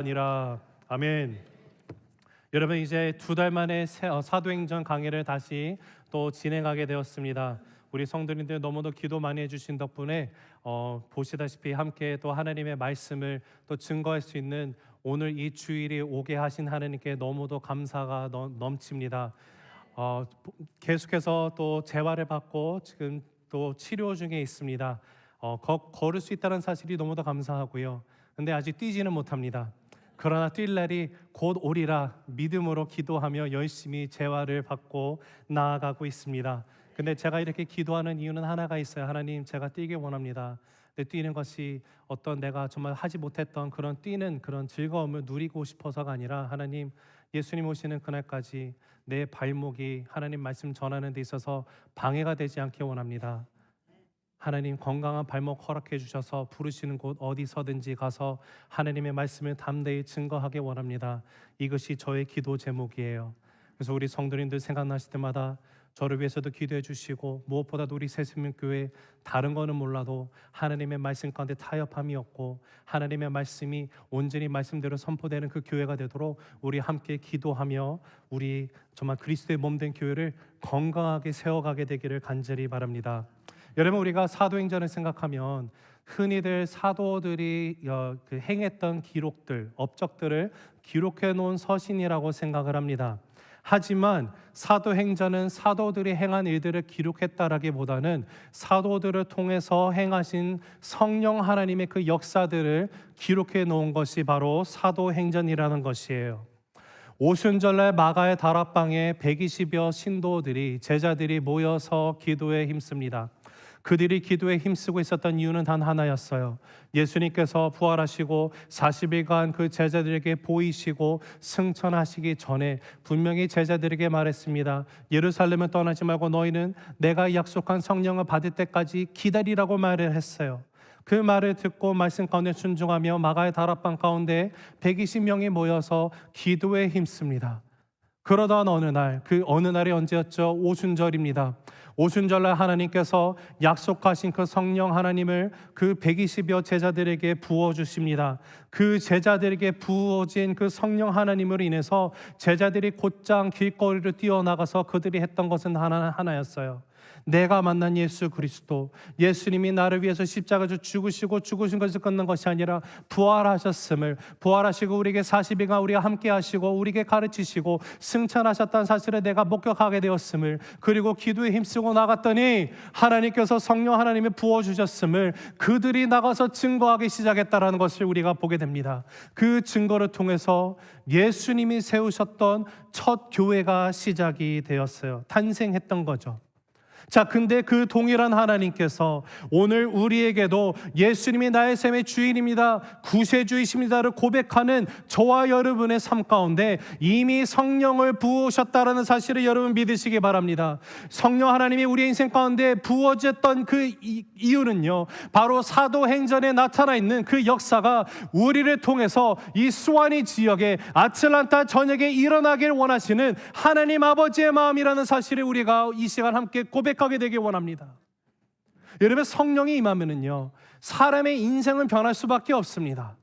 아니라. 아멘. 여러분, 이제 2달 만에 사도행전 강의를 다시 또 진행하게 되었습니다. 우리 성도님들 너무도 기도 많이 해주신 덕분에 보시다시피 함께 또 하나님의 말씀을 또 증거할 수 있는 오늘 이 주일이 오게 하신 하나님께 너무도 감사가 넘칩니다. 계속해서 또 재활을 받고 지금 또 치료 중에 있습니다. 걸을 수 있다는 사실이 너무도 감사하고요. 근데 아직 뛰지는 못합니다. 그러나 뛸 날이 곧 오리라 믿음으로 기도하며 열심히 재활을 받고 나아가고 있습니다. 근데 제가 이렇게 기도하는 이유는 하나가 있어요. 하나님, 제가 뛰길 원합니다. 근데 뛰는 것이 어떤 내가 정말 하지 못했던 뛰는 그런 즐거움을 누리고 싶어서가 아니라, 하나님, 예수님 오시는 그날까지 내 발목이 하나님 말씀 전하는 데 있어서 방해가 되지 않게 원합니다. 하나님, 건강한 발목 허락해 주셔서 부르시는 곳 어디서든지 가서 하나님의 말씀을 담대히 증거하게 원합니다. 이것이 저의 기도 제목이에요. 그래서 우리 성도님들 생각나실 때마다 저를 위해서도 기도해 주시고, 무엇보다도 우리 새생명교회 다른 거는 몰라도 하나님의 말씀 가운데 타협함이 없고 하나님의 말씀이 온전히 말씀대로 선포되는 그 교회가 되도록 우리 함께 기도하며 우리 정말 그리스도의 몸된 교회를 건강하게 세워가게 되기를 간절히 바랍니다. 여러분, 우리가 사도행전을 생각하면 흔히들 사도들이 행했던 기록들, 업적들을 기록해 놓은 서신이라고 생각을 합니다. 하지만 사도행전은 사도들이 행한 일들을 기록했다라기보다는 사도들을 통해서 행하신 성령 하나님의 그 역사들을 기록해 놓은 것이 바로 사도행전이라는 것이에요. 오순절날 마가의 다락방에 120여 신도들이, 제자들이 모여서 기도에 힘씁니다. 그들이 기도에 힘쓰고 있었던 이유는 단 하나였어요. 예수님께서 부활하시고 40일간 그 제자들에게 보이시고 승천하시기 전에 분명히 제자들에게 말했습니다. 예루살렘을 떠나지 말고 너희는 내가 약속한 성령을 받을 때까지 기다리라고 말을 했어요. 그 말을 듣고 말씀 가운데 순종하며 마가의 다락방 가운데 120명이 모여서 기도에 힘씁니다. 그러던 어느 날, 그 어느 날이 언제였죠? 오순절입니다. 오순절날 하나님께서 약속하신 그 성령 하나님을 그 120여 제자들에게 부어주십니다. 그 제자들에게 부어진 그 성령 하나님으로 인해서 제자들이 곧장 길거리로 뛰어나가서 그들이 했던 것은 하나였어요. 내가 만난 예수 그리스도, 예수님이 나를 위해서 십자가에서 죽으시고 죽으신 것을 끊는 것이 아니라 부활하셨음을, 부활하시고 우리에게 40일간 우리와 함께 하시고 우리에게 가르치시고 승천하셨다는 사실을 내가 목격하게 되었음을, 그리고 기도에 힘쓰고 나갔더니 하나님께서 성령 하나님이 부어주셨음을 그들이 나가서 증거하기 시작했다라는 것을 우리가 보게 됩니다. 그 증거를 통해서 예수님이 세우셨던 첫 교회가 시작이 되었어요. 탄생했던 거죠. 자, 근데 그 동일한 하나님께서 오늘 우리에게도 예수님이 나의 삶의 주인입니다, 구세주이십니다를 고백하는 저와 여러분의 삶 가운데 이미 성령을 부으셨다라는 사실을 여러분 믿으시기 바랍니다. 성령 하나님이 우리의 인생 가운데 부어졌던 그 이유는요, 바로 사도행전에 나타나 있는 그 역사가 우리를 통해서 이 수완이 지역에, 아틀란타 전역에 일어나길 원하시는 하나님 아버지의 마음이라는 사실을 우리가 이 시간 함께 고백하게 되길 원합니다. 여러분, 성령이 임하면은요, 사람의 인생은 변할 수밖에 없습니다.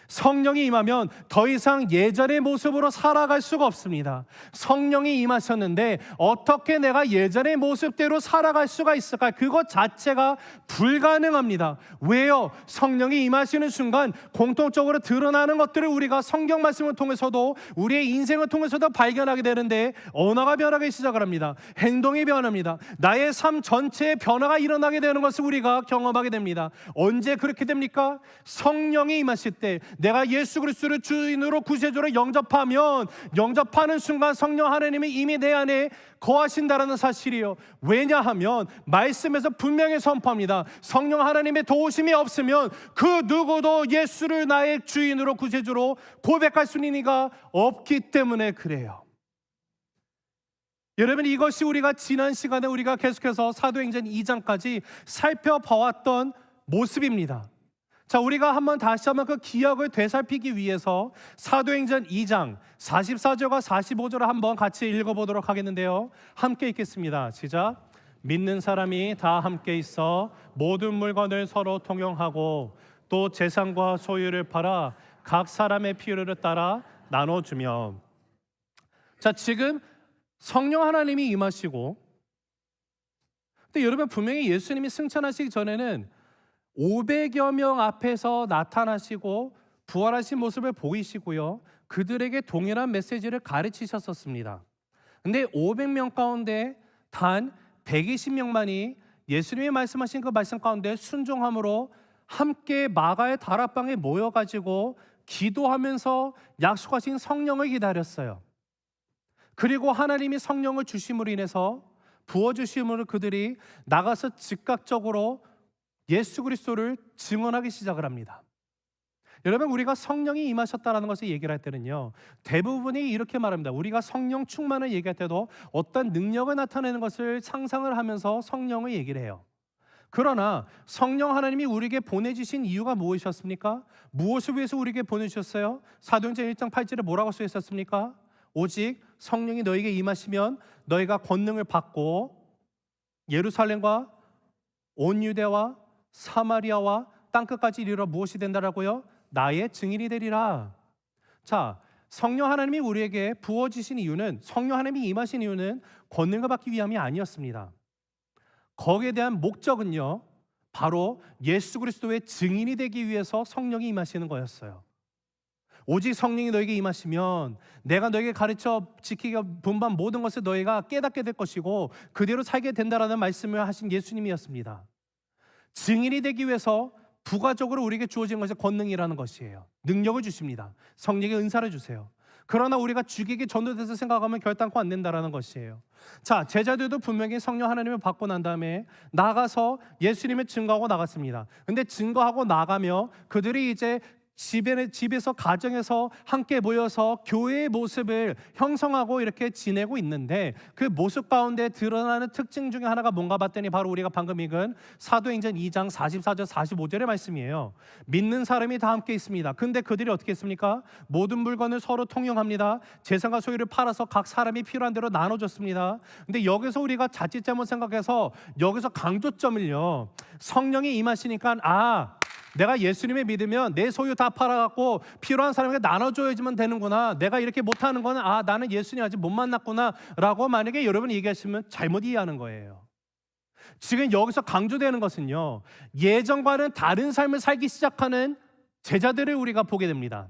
성령이 임하면 더 이상 예전의 모습으로 살아갈 수가 없습니다. 성령이 임하셨는데 어떻게 내가 예전의 모습대로 살아갈 수가 있을까? 그것 자체가 불가능합니다. 왜요? 성령이 임하시는 순간 공통적으로 드러나는 것들을 우리가 성경 말씀을 통해서도 우리의 인생을 통해서도 발견하게 되는데, 언어가 변하기 시작을 합니다. 행동이 변합니다. 나의 삶 전체에 변화가 일어나게 되는 것을 우리가 경험하게 됩니다. 언제 그렇게 됩니까? 성령이 임하실 때, 내가 예수 그리스도를 주인으로 구세주로 영접하는 순간 성령 하나님이 이미 내 안에 거하신다라는 사실이요. 왜냐하면 말씀에서 분명히 선포합니다. 성령 하나님의 도우심이 없으면 그 누구도 예수를 나의 주인으로 구세주로 고백할 수 있는 이가 없기 때문에 그래요. 여러분, 이것이 우리가 지난 시간에 우리가 계속해서 사도행전 2장까지 살펴봐왔던 모습입니다. 자, 우리가 다시 한번 그 기억을 되살피기 위해서 사도행전 2장 44절과 45절을 한번 같이 읽어보도록 하겠는데요, 함께 읽겠습니다. 시작. 믿는 사람이 다 함께 있어 모든 물건을 서로 통용하고 또 재산과 소유를 팔아 각 사람의 필요를 따라 나눠주며. 자, 지금 성령 하나님이 임하시고, 근데 여러분 분명히 예수님이 승천하시기 전에는 500여 명 앞에서 나타나시고 부활하신 모습을 보이시고요, 그들에게 동일한 메시지를 가르치셨었습니다. 근데 500명 가운데 단 120명만이 예수님이 말씀하신 그 말씀 가운데 순종함으로 함께 마가의 다락방에 모여가지고 기도하면서 약속하신 성령을 기다렸어요. 그리고 하나님이 성령을 주심으로 인해서 부어주심으로 그들이 나가서 즉각적으로 예수 그리스도를 증언하기 시작을 합니다. 여러분, 우리가 성령이 임하셨다는 것을 얘기를 할 때는요, 대부분이 이렇게 말합니다. 우리가 성령 충만을 얘기할 때도 어떤 능력을 나타내는 것을 상상을 하면서 성령을 얘기를 해요. 그러나 성령 하나님이 우리에게 보내주신 이유가 무엇이었습니까? 무엇을 위해서 우리에게 보내주셨어요? 사도행전 1장 8절에 뭐라고 써 있었습니까? 오직 성령이 너에게 임하시면 너희가 권능을 받고 예루살렘과 온 유대와 사마리아와 땅끝까지 이르러 무엇이 된다라고요? 나의 증인이 되리라. 자, 성령 하나님이 우리에게 부어주신 이유는, 성령 하나님이 임하신 이유는 권능을 받기 위함이 아니었습니다. 거기에 대한 목적은요, 바로 예수 그리스도의 증인이 되기 위해서 성령이 임하시는 거였어요. 오직 성령이 너에게 임하시면 내가 너에게 가르쳐 지키기 분반 모든 것을 너희가 깨닫게 될 것이고 그대로 살게 된다라는 말씀을 하신 예수님이었습니다. 증인이 되기 위해서 부가적으로 우리에게 주어진 것이 권능이라는 것이에요. 능력을 주십니다. 성령의 은사를 주세요. 그러나 우리가 죽이기 전도돼서 생각하면 결단코 안 된다라는 것이에요. 자, 제자들도 분명히 성령 하나님을 받고 난 다음에 나가서 예수님을 증거하고 나갔습니다. 근데 증거하고 나가며 그들이 이제 집에서 가정에서 함께 모여서 교회의 모습을 형성하고 이렇게 지내고 있는데, 그 모습 가운데 드러나는 특징 중에 하나가 뭔가 봤더니 바로 우리가 방금 읽은 사도행전 2장 44절 45절의 말씀이에요. 믿는 사람이 다 함께 있습니다. 근데 그들이 어떻게 했습니까? 모든 물건을 서로 통용합니다. 재산과 소유를 팔아서 각 사람이 필요한 대로 나눠줬습니다. 근데 여기서 우리가 자칫 잘못 생각해서 여기서 강조점을요, 성령이 임하시니까 내가 예수님을 믿으면 내 소유 다 팔아갖고 필요한 사람에게 나눠줘야지만 되는구나, 내가 이렇게 못하는 거는 나는 예수님 아직 못 만났구나 라고 만약에 여러분이 얘기하시면 잘못 이해하는 거예요. 지금 여기서 강조되는 것은요, 예전과는 다른 삶을 살기 시작하는 제자들을 우리가 보게 됩니다.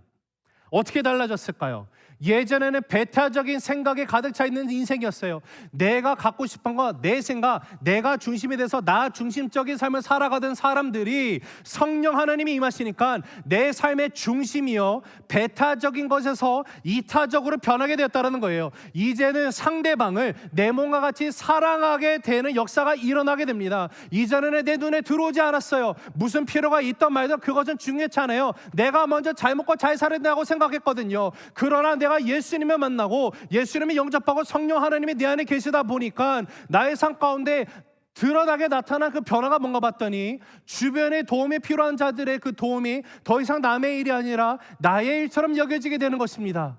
어떻게 달라졌을까요? 예전에는 배타적인 생각에 가득 차 있는 인생이었어요. 내가 갖고 싶은 거, 내 생각, 내가 중심이 돼서 나 중심적인 삶을 살아가던 사람들이 성령 하나님이 임하시니까 내 삶의 중심이요, 배타적인 것에서 이타적으로 변하게 되었다는 거예요. 이제는 상대방을 내 몸과 같이 사랑하게 되는 역사가 일어나게 됩니다. 이전에는 내 눈에 들어오지 않았어요. 무슨 필요가 있던 말든 그것은 중요치 않아요. 내가 먼저 잘 먹고 잘 살아야다고 생각했거든요. 그러나 내가 예수님을 만나고 예수님을 영접하고 성령 하나님이 내 안에 계시다 보니까 나의 삶 가운데 드러나게 나타난 그 변화가 뭔가 봤더니, 주변에 도움이 필요한 자들의 그 도움이 더 이상 남의 일이 아니라 나의 일처럼 여겨지게 되는 것입니다.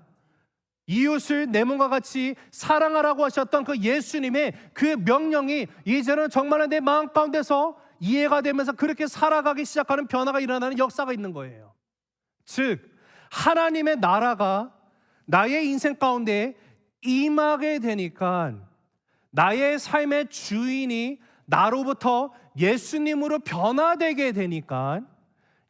이웃을 내 몸과 같이 사랑하라고 하셨던 그 예수님의 그 명령이 이제는 정말 내 마음 가운데서 이해가 되면서 그렇게 살아가기 시작하는 변화가 일어나는 역사가 있는 거예요. 즉, 하나님의 나라가 나의 인생 가운데 임하게 되니까 나의 삶의 주인이 나로부터 예수님으로 변화되게 되니까,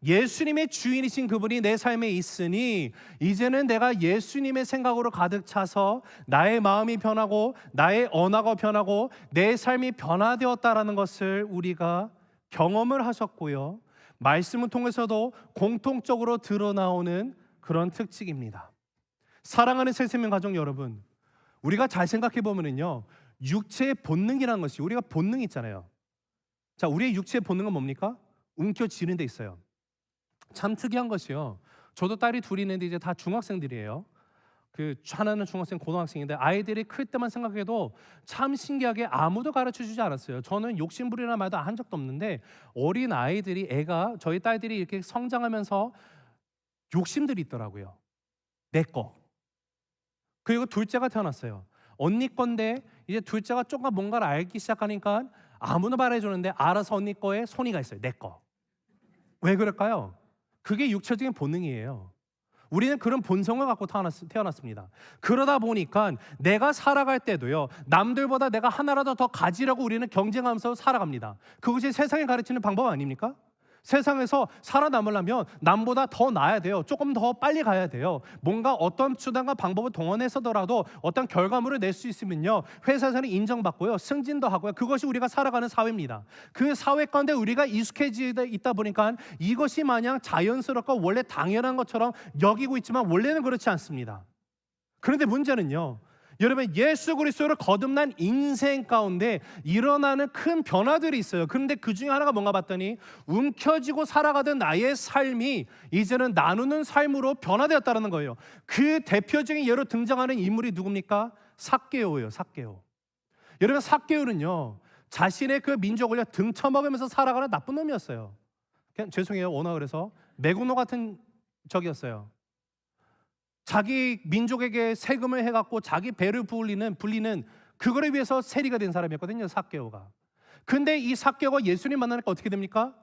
예수님의 주인이신 그분이 내 삶에 있으니 이제는 내가 예수님의 생각으로 가득 차서 나의 마음이 변하고 나의 언어가 변하고 내 삶이 변화되었다라는 것을 우리가 경험을 하셨고요, 말씀을 통해서도 공통적으로 드러나오는 그런 특징입니다. 사랑하는 새생명 가족 여러분, 우리가 잘 생각해 보면은요, 육체의 본능이라는 것이, 우리가 본능 있잖아요. 자, 우리의 육체의 본능은 뭡니까? 움켜쥐는 데 있어요. 참 특이한 것이요, 저도 딸이 둘이 있는데 이제 다 중학생들이에요. 그 하나는 중학생, 고등학생인데 아이들이 클 때만 생각해도 참 신기하게 아무도 가르쳐주지 않았어요. 저는 욕심부리나 말도 한 적도 없는데 어린 아이들이, 저희 딸들이 이렇게 성장하면서 욕심들이 있더라고요. 내 거. 그리고 둘째가 태어났어요. 언니 건데 이제 둘째가 조금 뭔가를 알기 시작하니까 아무나 말해주는데 알아서 언니 거에 손이 가 있어요. 내 거. 왜 그럴까요? 그게 육체적인 본능이에요. 우리는 그런 본성을 갖고 태어났습니다. 그러다 보니까 내가 살아갈 때도요, 남들보다 내가 하나라도 더 가지려고 우리는 경쟁하면서 살아갑니다. 그것이 세상이 가르치는 방법 아닙니까? 세상에서 살아남으려면 남보다 더 나아야 돼요. 조금 더 빨리 가야 돼요. 뭔가 어떤 수단과 방법을 동원해서더라도 어떤 결과물을 낼 수 있으면요, 회사에서는 인정받고요, 승진도 하고요. 그것이 우리가 살아가는 사회입니다. 그 사회 가운데 우리가 익숙해져 있다 보니까 이것이 마냥 자연스럽고 원래 당연한 것처럼 여기고 있지만 원래는 그렇지 않습니다. 그런데 문제는요, 여러분, 예수 그리스도를 거듭난 인생 가운데 일어나는 큰 변화들이 있어요. 그런데 그 중에 하나가 뭔가 봤더니 움켜쥐고 살아가던 나의 삶이 이제는 나누는 삶으로 변화되었다는 거예요. 그 대표적인 예로 등장하는 인물이 누굽니까? 삭개오예요. 삭개오. 여러분, 삭개오는요, 자신의 그 민족을 등쳐먹으면서 살아가는 나쁜 놈이었어요. 그냥 죄송해요, 워낙 그래서 매국노 같은 적이었어요. 자기 민족에게 세금을 해갖고 자기 배를 불리는 그거를 위해서 세리가 된 사람이었거든요, 삭개오가. 근데 이 삭개오가 예수님 만나니까 어떻게 됩니까?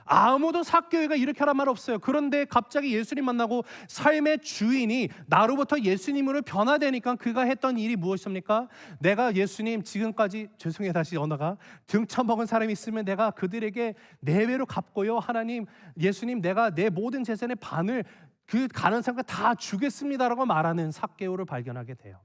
아무도 삭개오가 이렇게 하란 말 없어요. 그런데 갑자기 예수님 만나고 삶의 주인이 나로부터 예수님으로 변화되니까 그가 했던 일이 무엇입니까? 내가 예수님 지금까지, 죄송해요 다시 언어가, 등쳐먹은 사람이 있으면 내가 그들에게 4배로 갚고요, 하나님, 예수님, 내가 내 모든 재산의 반을 그 가는 사람과 다 주겠습니다라고 말하는 삭개오를 발견하게 돼요.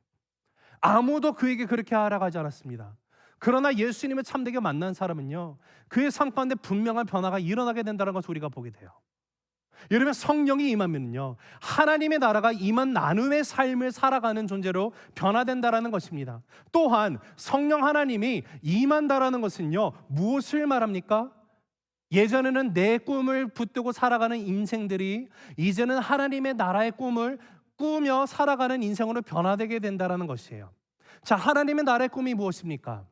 아무도 그에게 그렇게 알아가지 않았습니다. 그러나 예수님을 참되게 만난 사람은요, 그의 삶 가운데 분명한 변화가 일어나게 된다는 것을 우리가 보게 돼요. 여러분, 성령이 임하면요, 하나님의 나라가 임한 나눔의 삶을 살아가는 존재로 변화된다라는 것입니다. 또한 성령 하나님이 임한다라는 것은요, 무엇을 말합니까? 예전에는 내 꿈을 붙들고 살아가는 인생들이 이제는 하나님의 나라의 꿈을 꾸며 살아가는 인생으로 변화되게 된다는 것이에요. 자, 하나님의 나라의 꿈이 무엇입니까?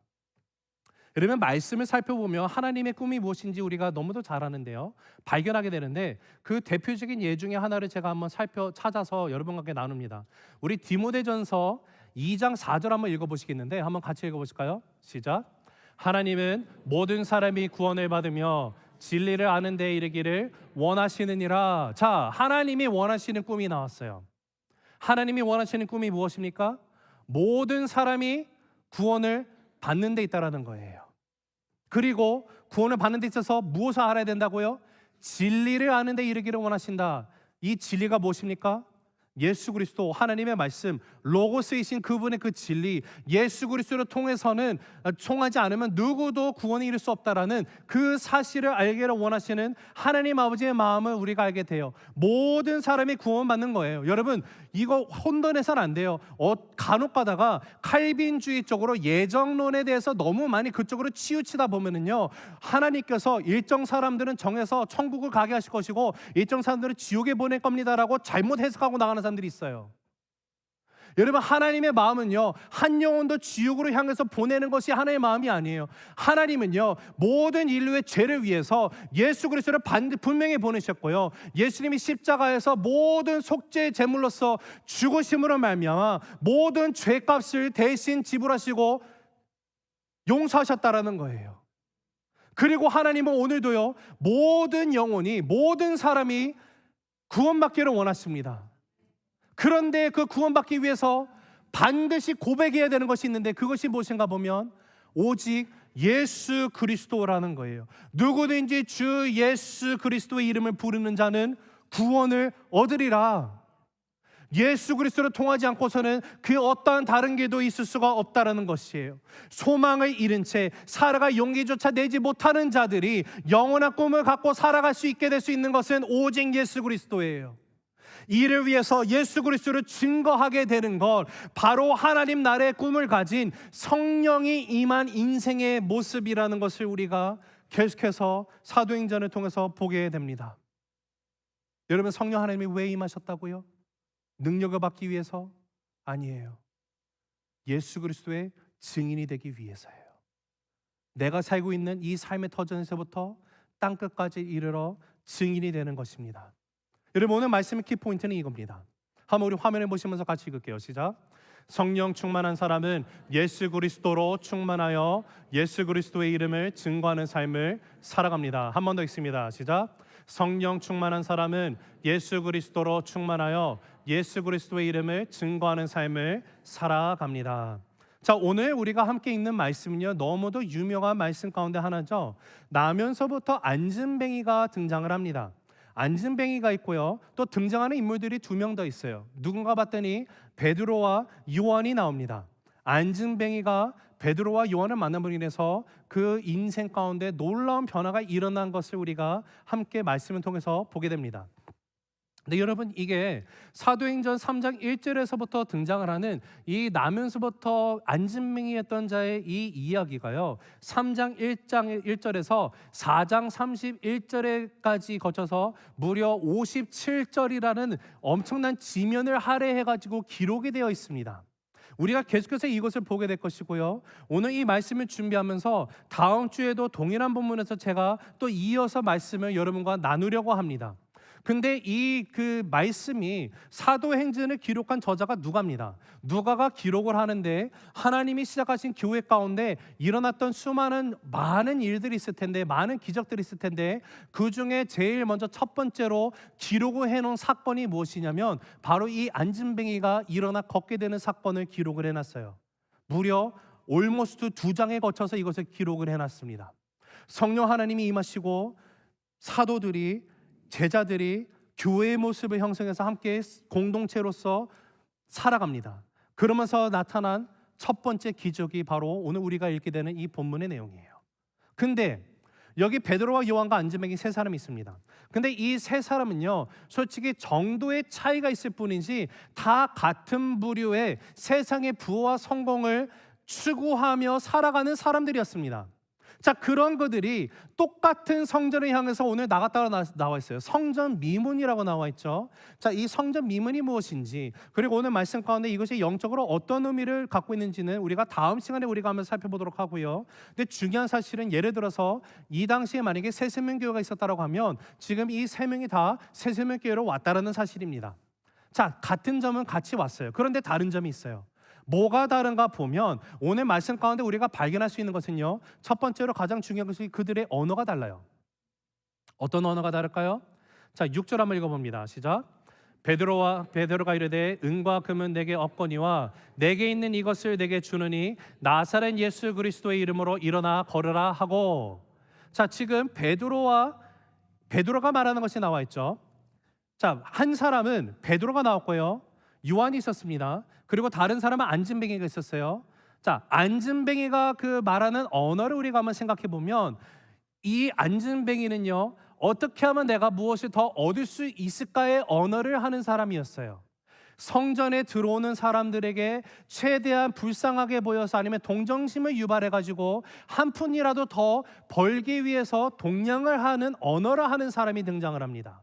여러분, 말씀을 살펴보면 하나님의 꿈이 무엇인지 우리가 너무도 잘 아는데요, 발견하게 되는데 그 대표적인 예 중에 하나를 제가 한번 찾아서 여러분과 함께 나눕니다. 우리 디모데전서 2장 4절 한번 읽어보시겠는데, 한번 같이 읽어보실까요? 시작. 하나님은 모든 사람이 구원을 받으며 진리를 아는 데 이르기를 원하시느니라. 자, 하나님이 원하시는 꿈이 나왔어요. 하나님이 원하시는 꿈이 무엇입니까? 모든 사람이 구원을 받는 데 있다라는 거예요. 그리고 구원을 받는 데 있어서 무엇을 알아야 된다고요? 진리를 아는 데 이르기를 원하신다. 이 진리가 무엇입니까? 예수 그리스도, 하나님의 말씀, 로고스이신 그분의 그 진리, 예수 그리스도를 통해서는 통하지 않으면 누구도 구원에 이를 수 없다라는 그 사실을 알기를 원하시는 하나님 아버지의 마음을 우리가 알게 돼요. 모든 사람이 구원받는 거예요. 여러분, 이거 혼돈해서는 안 돼요. 간혹 가다가 칼빈주의 쪽으로, 예정론에 대해서 너무 많이 그쪽으로 치우치다 보면은요, 하나님께서 일정 사람들은 정해서 천국을 가게 하실 것이고 일정 사람들은 지옥에 보낼 겁니다라고 잘못 해석하고 나가는 사람들이 있어요. 여러분, 하나님의 마음은요, 한 영혼도 지옥으로 향해서 보내는 것이 하나님의 마음이 아니에요. 하나님은요, 모든 인류의 죄를 위해서 예수 그리스도를 분명히 보내셨고요, 예수님이 십자가에서 모든 속죄의 제물로서 죽으심으로 말미암아 모든 죄값을 대신 지불하시고 용서하셨다라는 거예요. 그리고 하나님은 오늘도요, 모든 영혼이, 모든 사람이 구원받기를 원하십니다. 그런데 그 구원받기 위해서 반드시 고백해야 되는 것이 있는데, 그것이 무엇인가 보면 오직 예수 그리스도라는 거예요. 누구든지 주 예수 그리스도의 이름을 부르는 자는 구원을 얻으리라. 예수 그리스도를 통하지 않고서는 그 어떠한 다른 길도 있을 수가 없다라는 것이에요. 소망을 잃은 채 살아갈 용기조차 내지 못하는 자들이 영원한 꿈을 갖고 살아갈 수 있게 될 수 있는 것은 오직 예수 그리스도예요. 이를 위해서 예수 그리스도를 증거하게 되는 것, 바로 하나님 나라의 꿈을 가진 성령이 임한 인생의 모습이라는 것을 우리가 계속해서 사도행전을 통해서 보게 됩니다. 여러분, 성령 하나님이 왜 임하셨다고요? 능력을 받기 위해서? 아니에요. 예수 그리스도의 증인이 되기 위해서예요. 내가 살고 있는 이 삶의 터전에서부터 땅끝까지 이르러 증인이 되는 것입니다. 여러분, 오늘 말씀의 키포인트는 이겁니다. 한번 우리 화면에 보시면서 같이 읽을게요. 시작. 성령 충만한 사람은 예수 그리스도로 충만하여 예수 그리스도의 이름을 증거하는 삶을 살아갑니다. 한 번 더 읽습니다. 시작. 성령 충만한 사람은 예수 그리스도로 충만하여 예수 그리스도의 이름을 증거하는 삶을 살아갑니다. 자, 오늘 우리가 함께 읽는 말씀은요, 너무도 유명한 말씀 가운데 하나죠. 나면서부터 안진뱅이가 등장을 합니다. 안진뱅이가 있고요, 또 등장하는 인물들이 두 명 더 있어요. 누군가 봤더니 베드로와 요한이 나옵니다. 안진뱅이가 베드로와 요한을 만남으로 인해서 그 인생 가운데 놀라운 변화가 일어난 것을 우리가 함께 말씀을 통해서 보게 됩니다. 근데 여러분, 이게 사도행전 3장 1절에서부터 등장을 하는 이 나면서부터 안진뱅이였던 자의 이 이야기가요, 3장 1절에서 4장 31절에까지 거쳐서 무려 57절이라는 엄청난 지면을 할애해가지고 기록이 되어 있습니다. 우리가 계속해서 이것을 보게 될 것이고요, 오늘 이 말씀을 준비하면서 다음 주에도 동일한 본문에서 제가 또 이어서 말씀을 여러분과 나누려고 합니다. 근데 이 말씀이 사도행전을 기록한 저자가 누가입니다. 누가가 기록을 하는데 하나님이 시작하신 교회 가운데 일어났던 많은 일들이 있을 텐데, 많은 기적들이 있을 텐데, 그 중에 제일 먼저 첫 번째로 기록을 해놓은 사건이 무엇이냐면 바로 이 안진뱅이가 일어나 걷게 되는 사건을 기록을 해놨어요. 무려 올모스트 2장에 거쳐서 이것을 기록을 해놨습니다. 성령 하나님이 임하시고 사도들이, 제자들이 교회의 모습을 형성해서 함께 공동체로서 살아갑니다. 그러면서 나타난 첫 번째 기적이 바로 오늘 우리가 읽게 되는 이 본문의 내용이에요. 근데 여기 베드로와 요한과 안진뱅이 세 사람이 있습니다. 근데 이 세 사람은요, 솔직히 정도의 차이가 있을 뿐이지 다 같은 부류의 세상의 부와 성공을 추구하며 살아가는 사람들이었습니다. 자, 그런 그들이 똑같은 성전을 향해서 오늘 나갔다고 나와 있어요. 성전 미문이라고 나와 있죠. 자, 이 성전 미문이 무엇인지, 그리고 오늘 말씀 가운데 이것이 영적으로 어떤 의미를 갖고 있는지는 우리가 다음 시간에 우리가 한번 살펴보도록 하고요. 근데 중요한 사실은, 예를 들어서 이 당시에 만약에 새세명교회가 있었다고 하면 지금 이 세 명이 다 새세명교회로 왔다라는 사실입니다. 자, 같은 점은 같이 왔어요. 그런데 다른 점이 있어요. 뭐가 다른가 보면 오늘 말씀 가운데 우리가 발견할 수 있는 것은요, 첫 번째로 가장 중요한 것이 그들의 언어가 달라요. 어떤 언어가 다를까요? 자, 6절 한번 읽어봅니다. 시작. 베드로가 이르되 은과 금은 내게 없거니와 내게 있는 이것을 내게 주느니 나사렛 예수 그리스도의 이름으로 일어나 걸으라 하고. 자, 지금 베드로가 말하는 것이 나와 있죠. 자, 한 사람은 베드로가 나왔고요, 요한이 있었습니다. 그리고 다른 사람은 안진뱅이가 있었어요. 자, 안진뱅이가 말하는 언어를 우리가 한번 생각해 보면, 이 안진뱅이는요, 어떻게 하면 내가 무엇을 더 얻을 수 있을까의 언어를 하는 사람이었어요. 성전에 들어오는 사람들에게 최대한 불쌍하게 보여서, 아니면 동정심을 유발해가지고 한 푼이라도 더 벌기 위해서 동냥을 하는 언어를 하는 사람이 등장을 합니다.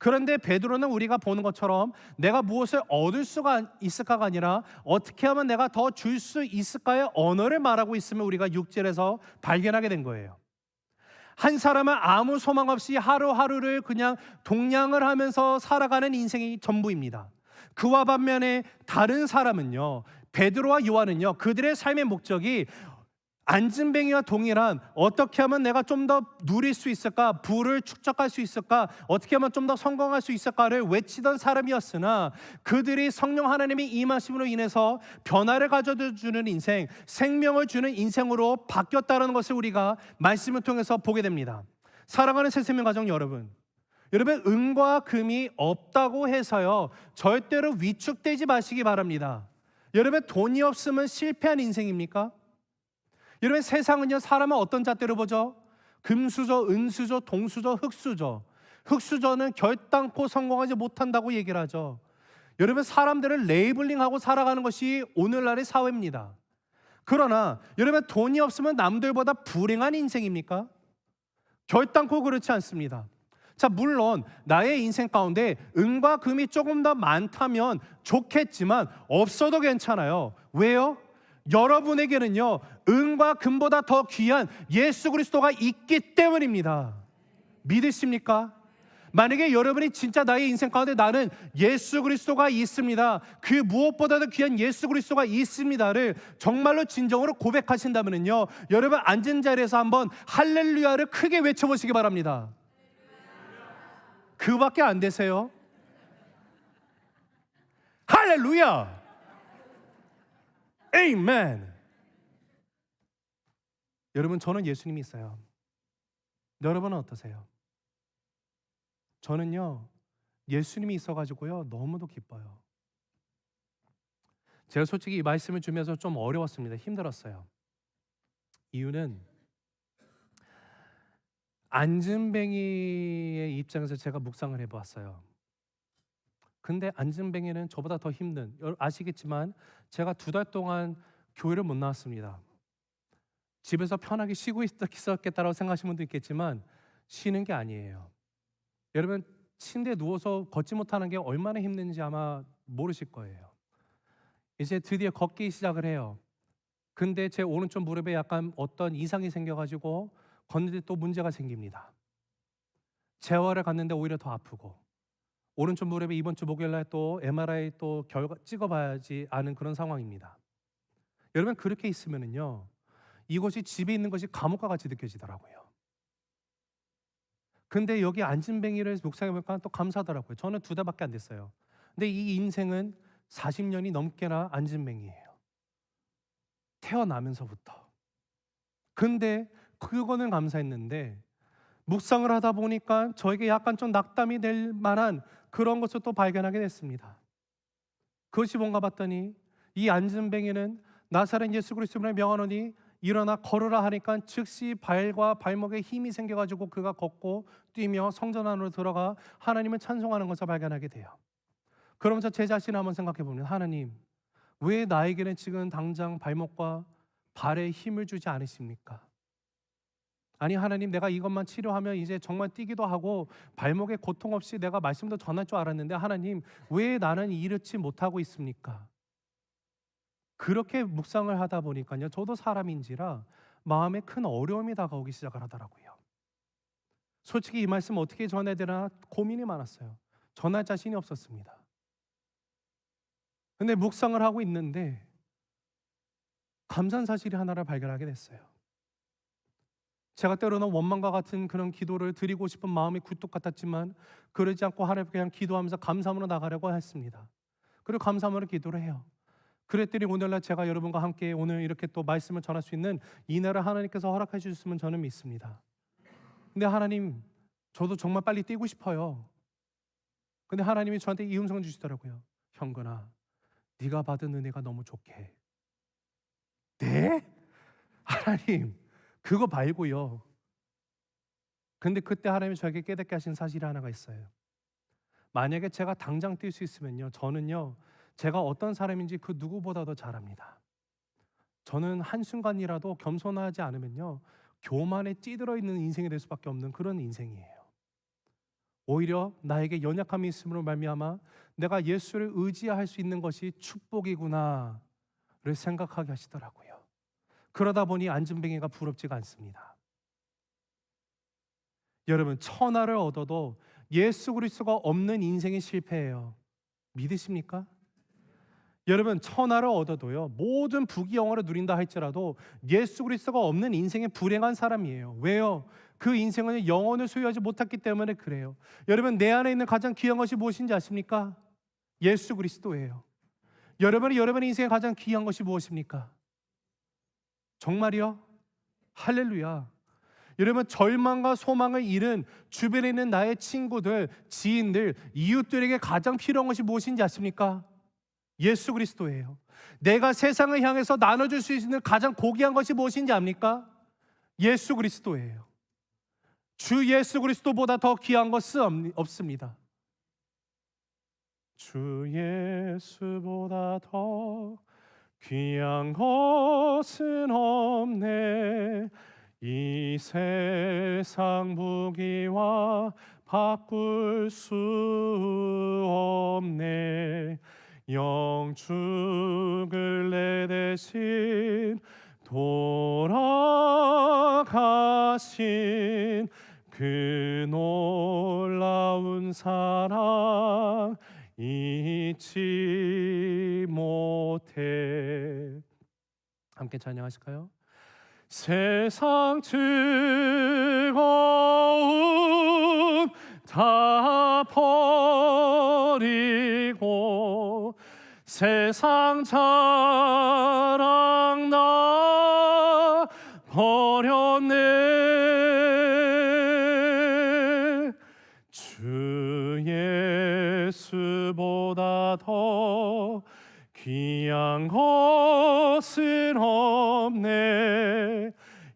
그런데 베드로는 우리가 보는 것처럼 내가 무엇을 얻을 수가 있을까가 아니라 어떻게 하면 내가 더 줄 수 있을까의 언어를 말하고 있음을 우리가 6절에서 발견하게 된 거예요. 한 사람은 아무 소망 없이 하루하루를 그냥 동냥을 하면서 살아가는 인생이 전부입니다. 그와 반면에 다른 사람은요, 베드로와 요한은요, 그들의 삶의 목적이 안진뱅이와 동일한, 어떻게 하면 내가 좀 더 누릴 수 있을까, 부를 축적할 수 있을까, 어떻게 하면 좀 더 성공할 수 있을까를 외치던 사람이었으나, 그들이 성령 하나님의 임하심으로 인해서 변화를 가져주는 인생, 생명을 주는 인생으로 바뀌었다는 것을 우리가 말씀을 통해서 보게 됩니다. 사랑하는 새생명 가정 여러분, 은과 금이 없다고 해서요, 절대로 위축되지 마시기 바랍니다. 여러분, 돈이 없으면 실패한 인생입니까? 여러분, 세상은요, 사람은 어떤 잣대로 보죠? 금수저, 은수저, 동수저, 흙수저. 흙수저는 결단코 성공하지 못한다고 얘기를 하죠. 여러분, 사람들을 레이블링하고 살아가는 것이 오늘날의 사회입니다. 그러나 여러분, 돈이 없으면 남들보다 불행한 인생입니까? 결단코 그렇지 않습니다. 자, 물론 나의 인생 가운데 은과 금이 조금 더 많다면 좋겠지만 없어도 괜찮아요. 왜요? 여러분에게는요, 은과 금보다 더 귀한 예수 그리스도가 있기 때문입니다. 믿으십니까? 만약에 여러분이 진짜 나의 인생 가운데 나는 예수 그리스도가 있습니다, 그 무엇보다도 귀한 예수 그리스도가 있습니다를 정말로 진정으로 고백하신다면요, 여러분 앉은 자리에서 한번 할렐루야를 크게 외쳐보시기 바랍니다. 그밖에 안 되세요? 할렐루야! 에이멘! 여러분, 저는 예수님이 있어요. 여러분은 어떠세요? 저는요, 예수님이 있어가지고요, 너무도 기뻐요. 제가 솔직히 이 말씀을 주면서 좀 어려웠습니다. 힘들었어요. 이유는 안진뱅이의 입장에서 제가 묵상을 해보았어요. 근데 안진뱅이는 저보다 더 힘든, 아시겠지만 제가 2달 동안 교회를 못 나왔습니다. 집에서 편하게 쉬고 있었겠다라고 생각하시는 분도 있겠지만 쉬는 게 아니에요. 여러분, 침대에 누워서 걷지 못하는 게 얼마나 힘든지 아마 모르실 거예요. 이제 드디어 걷기 시작을 해요. 근데 제 오른쪽 무릎에 약간 어떤 이상이 생겨가지고 걷는데 또 문제가 생깁니다. 재활을 갔는데 오히려 더 아프고, 오른쪽 무릎에 이번 주 목요일날 또 MRI 또 결과 찍어봐야지 아는 그런 상황입니다. 여러분, 그렇게 있으면은요, 이곳이 집에 있는 것이 감옥과 같이 느껴지더라고요. 근데 여기 안진뱅이를 묵상해보니까 또 감사하더라고요. 저는 2달밖에 안 됐어요. 근데 이 인생은 40년이 넘게나 안진뱅이에요. 태어나면서부터. 근데 그거는 감사했는데 묵상을 하다 보니까 저에게 약간 좀 낙담이 될 만한 그런 것을 또 발견하게 됐습니다. 그것이 뭔가 봤더니 이 안진뱅이는 나사렛 예수 그리스도의 명하노니 일어나 걸으라 하니까 즉시 발과 발목에 힘이 생겨가지고 그가 걷고 뛰며 성전 안으로 들어가 하나님을 찬송하는 것을 발견하게 돼요. 그러면서 제 자신을 한번 생각해 보면, 하나님, 왜 나에게는 지금 당장 발목과 발에 힘을 주지 않으십니까? 아니 하나님, 내가 이것만 치료하면 이제 정말 뛰기도 하고 발목에 고통 없이 내가 말씀도 전할 줄 알았는데 하나님, 왜 나는 이렇지 못하고 있습니까? 그렇게 묵상을 하다 보니까요, 저도 사람인지라 마음에 큰 어려움이 다가오기 시작을 하더라고요. 솔직히 이 말씀 어떻게 전해야 되나 고민이 많았어요. 전할 자신이 없었습니다. 근데 묵상을 하고 있는데 감사한 사실이 하나를 발견하게 됐어요. 제가 때로는 원망과 같은 그런 기도를 드리고 싶은 마음이 굴뚝 같았지만 그러지 않고 하나님께 그냥 기도하면서 감사함으로 나가려고 했습니다. 그리고 감사함으로 기도를 해요. 그랬더니 오늘날 제가 여러분과 함께 오늘 이렇게 또 말씀을 전할 수 있는 이 날을 하나님께서 허락해 주셨으면 저는 믿습니다. 근데 하나님, 저도 정말 빨리 뛰고 싶어요. 근데 하나님이 저한테 이 음성을 주시더라고요. 형근아, 네가 받은 은혜가 너무 좋게. 네? 하나님, 그거 말고요. 근데 그때 하나님이 저에게 깨닫게 하신 사실이 하나가 있어요. 만약에 제가 당장 뛸 수 있으면요, 저는요, 제가 어떤 사람인지 그 누구보다도 잘 압니다. 저는 한순간이라도 겸손하지 않으면요, 교만에 찌들어 있는 인생이 될 수밖에 없는 그런 인생이에요. 오히려 나에게 연약함이 있음으로 말미암아 내가 예수를 의지할 수 있는 것이 축복이구나를 생각하게 하시더라고요. 그러다 보니 안진뱅이가 부럽지가 않습니다. 여러분, 천하를 얻어도 예수 그리스도가 없는 인생이 실패예요. 믿으십니까? 여러분, 천하를 얻어도요, 모든 부귀영화를 누린다 할지라도 예수 그리스도가 없는 인생의 불행한 사람이에요. 왜요? 그 인생은 영혼을 소유하지 못했기 때문에 그래요. 여러분, 내 안에 있는 가장 귀한 것이 무엇인지 아십니까? 예수 그리스도예요. 여러분이 여러분의 인생에 가장 귀한 것이 무엇입니까? 정말이요? 할렐루야. 여러분, 절망과 소망을 잃은 주변에 있는 나의 친구들, 지인들, 이웃들에게 가장 필요한 것이 무엇인지 아십니까? 예수 그리스도예요. 내가 세상을 향해서 나눠줄 수 있는 가장 고귀한 것이 무엇인지 압니까? 예수 그리스도예요. 주 예수 그리스도보다 더 귀한 것은 없습니다. 주 예수보다 더 귀한 것은 없네. 이 세상 부귀와 바꿀 수 없네. 영축을 내 대신 돌아가신 그 놀라운 사랑 잊지 못해. 함께 찬양하실까요? 세상 즐거움 다 버리고 세상 자랑 나 버렸네. 주 예수보다 더 귀한 것은 없네.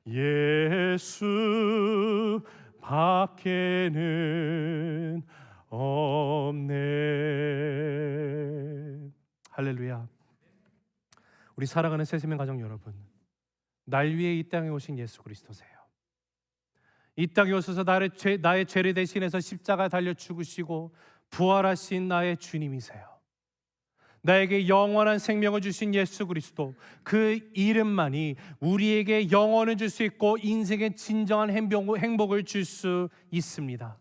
예수 밖에는 없네. 할렐루야. 우리 사랑하는 새생명 가족 여러분, 날 위해 이 땅에 오신 예수 그리스도세요. 이 땅에 오셔서 나의 죄를 대신해서 십자가에 달려 죽으시고 부활하신 나의 주님이세요. 나에게 영원한 생명을 주신 예수 그리스도, 그 이름만이 우리에게 영원을 줄 수 있고 인생의 진정한 행복을 줄 수 있습니다.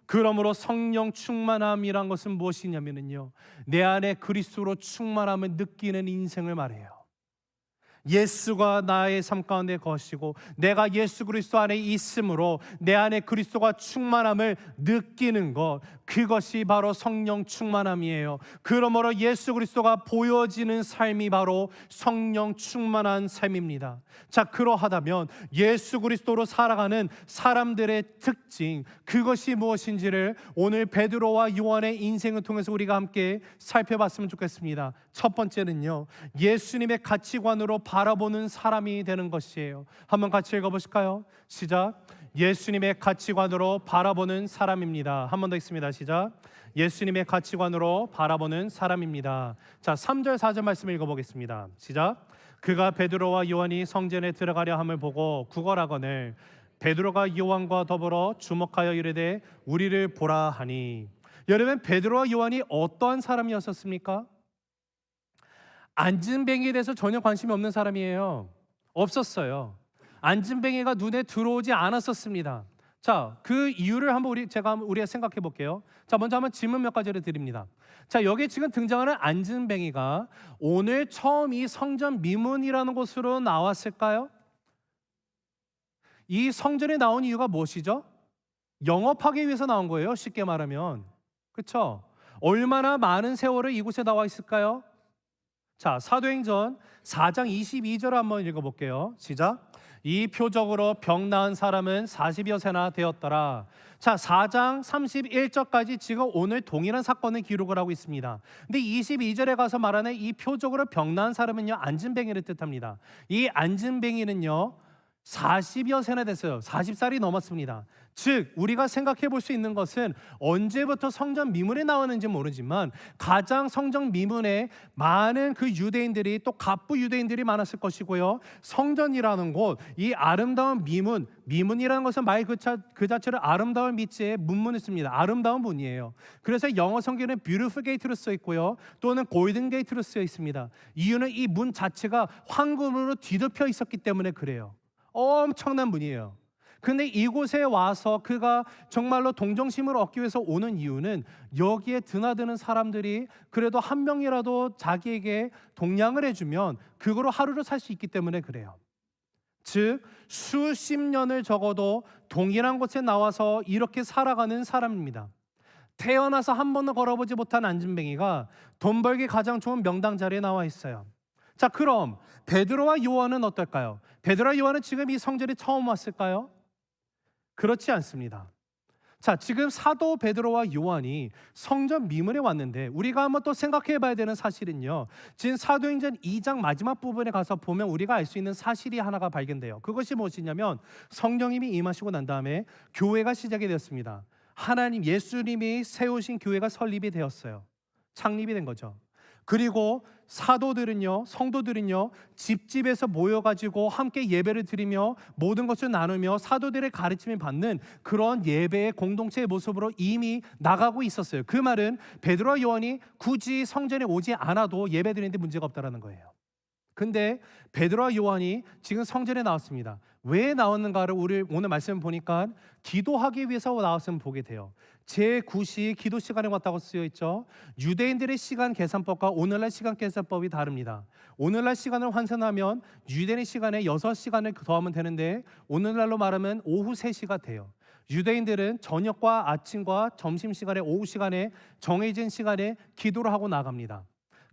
그러므로 성령 충만함이란 것은 무엇이냐면요, 내 안에 그리스도로 충만함을 느끼는 인생을 말해요. 예수가 나의 삶 가운데 거시고 내가 예수 그리스도 안에 있으므로 내 안에 그리스도가 충만함을 느끼는 것, 그것이 바로 성령 충만함이에요. 그러므로 예수 그리스도가 보여지는 삶이 바로 성령 충만한 삶입니다. 자, 그러하다면 예수 그리스도로 살아가는 사람들의 특징, 그것이 무엇인지를 오늘 베드로와 요한의 인생을 통해서 우리가 함께 살펴봤으면 좋겠습니다. 첫 번째는요, 예수님의 가치관으로 바라보는 사람이 되는 것이에요. 한번 같이 읽어보실까요? 시작. 예수님의 가치관으로 바라보는 사람입니다. 한 번 더 있습니다. 시작. 예수님의 가치관으로 바라보는 사람입니다. 자, 3절 4절 말씀 읽어보겠습니다. 시작. 그가 베드로와 요한이 성전에 들어가려 함을 보고 구걸하거늘 베드로가 요한과 더불어 주목하여 이르되 우리를 보라 하니. 여러분, 베드로와 요한이 어떠한 사람이었습니까? 안진뱅이에 대해서 전혀 관심이 없는 사람이에요. 없었어요. 안진뱅이가 눈에 들어오지 않았었습니다. 자, 그 이유를 한번 우리가 생각해 볼게요. 자, 먼저 한번 질문 몇 가지를 드립니다. 자, 여기 지금 등장하는 안진뱅이가 오늘 처음 이 성전 미문이라는 곳으로 나왔을까요? 이 성전에 나온 이유가 무엇이죠? 영업하기 위해서 나온 거예요. 쉽게 말하면. 그렇죠? 얼마나 많은 세월을 이곳에 나와 있을까요? 자, 사도행전 4장 22절 한번 읽어볼게요. 시작. 이 표적으로 병 나은 사람은 40여 세나 되었더라. 자, 4장 31절까지 지금 오늘 동일한 사건을 기록을 하고 있습니다. 근데 22절에 가서 말하는 이 표적으로 병 나은 사람은요, 안진뱅이를 뜻합니다. 이 안진뱅이는요 40여 세나 됐어요. 40살이 넘었습니다. 즉 우리가 생각해 볼 수 있는 것은 언제부터 성전 미문에 나왔는지 모르지만 가장 성전 미문에 많은 그 유대인들이, 또 갑부 유대인들이 많았을 것이고요, 성전이라는 곳, 이 아름다운 미문이라는 것은 말 그 자체를 아름다운 밑에 문문을 씁니다. 아름다운 문이에요. 그래서 영어 성경에는 beautiful gate로 써 있고요, 또는 golden gate로 쓰여 있습니다. 이유는 이 문 자체가 황금으로 뒤덮여 있었기 때문에 그래요. 엄청난 문이에요. 근데 이곳에 와서 그가 정말로 동정심을 얻기 위해서 오는 이유는 여기에 드나드는 사람들이 그래도 한 명이라도 자기에게 동냥을 해주면 그거로 하루를 살 수 있기 때문에 그래요. 즉 수십 년을 적어도 동일한 곳에 나와서 이렇게 살아가는 사람입니다. 태어나서 한 번도 걸어보지 못한 안진뱅이가 돈 벌기 가장 좋은 명당 자리에 나와 있어요. 자, 그럼 베드로와 요한은 어떨까요? 베드로와 요한은 지금 이 성전에 처음 왔을까요? 그렇지 않습니다. 자, 지금 사도 베드로와 요한이 성전 미문에 왔는데 우리가 한번 또 생각해 봐야 되는 사실은요, 지금 사도행전 2장 마지막 부분에 가서 보면 우리가 알 수 있는 사실이 하나가 발견돼요. 그것이 무엇이냐면 성령님이 임하시고 난 다음에 교회가 시작이 되었습니다. 하나님, 예수님이 세우신 교회가 설립이 되었어요. 창립이 된 거죠. 그리고 사도들은요, 성도들은요, 집집에서 모여가지고 함께 예배를 드리며 모든 것을 나누며 사도들의 가르침을 받는 그런 예배의 공동체의 모습으로 이미 나가고 있었어요. 그 말은 베드로와 요한이 굳이 성전에 오지 않아도 예배 드리는데 문제가 없다라는 거예요. 근데 베드로와 요한이 지금 성전에 나왔습니다. 왜 나왔는가를 우리 오늘 말씀 보니까 기도하기 위해서 나왔으면 보게 돼요. 제9시 기도 시간에 왔다고 쓰여 있죠. 유대인들의 시간 계산법과 오늘날 시간 계산법이 다릅니다. 오늘날 시간을 환산하면 유대인의 시간에 6시간을 더하면 되는데 오늘날로 말하면 오후 3시가 돼요. 유대인들은 저녁과 아침과 점심시간에, 오후 시간에, 정해진 시간에 기도를 하고 나갑니다.